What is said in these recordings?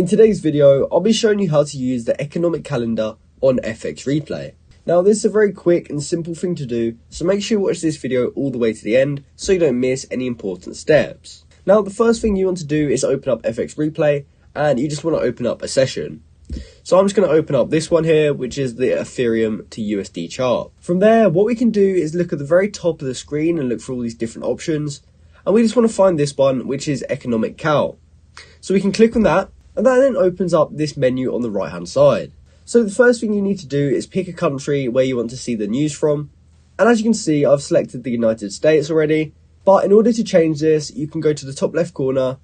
In today's video, I'll be showing you how to use the economic calendar on FX Replay. Now this is a very quick and simple thing to do, so make sure you watch this video all the way to the end so you don't miss any important steps. Now the first thing you want to do is open up FX Replay, and you just want to open up a session. So I'm just going to open up this one here, which is the Ethereum to USD chart. From there, what we can do is look at the very top of the screen and look for all these different options. And we just want to find this one, which is Economic Cal. So we can click on that, and that then opens up this menu on the right hand side. So the first thing you need to do is pick a country where you want to see the news from. And as you can see, I've selected the United States already. But in order to change this, you can go to the top left corner,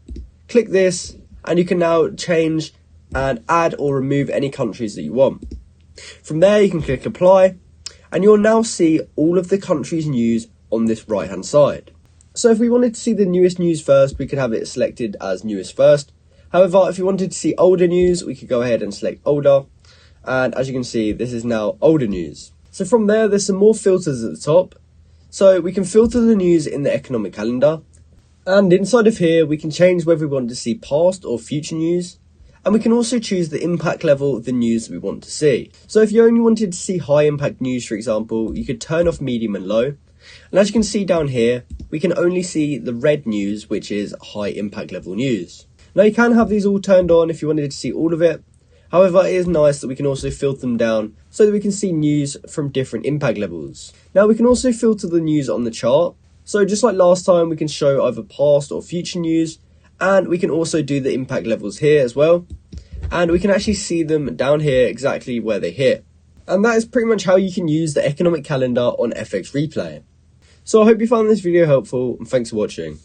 click this, and you can now change and add or remove any countries that you want. From there, you can click apply, and you'll now see all of the countries' news on this right hand side. So if we wanted to see the newest news first, we could have it selected as newest first. However, if you wanted to see older news, we could go ahead and select older. And as you can see, this is now older news. So from there, there's some more filters at the top. So we can filter the news in the economic calendar. And inside of here, we can change whether we want to see past or future news. And we can also choose the impact level of the news that we want to see. So if you only wanted to see high impact news, for example, you could turn off medium and low. And as you can see down here, we can only see the red news, which is high impact level news. Now you can have these all turned on if you wanted to see all of it. However, it is nice that we can also filter them down so that we can see news from different impact levels. Now we can also filter the news on the chart. So just like last time, we can show either past or future news. And we can also do the impact levels here as well. And we can actually see them down here exactly where they hit. And that is pretty much how you can use the economic calendar on FX Replay. So I hope you found this video helpful, and thanks for watching.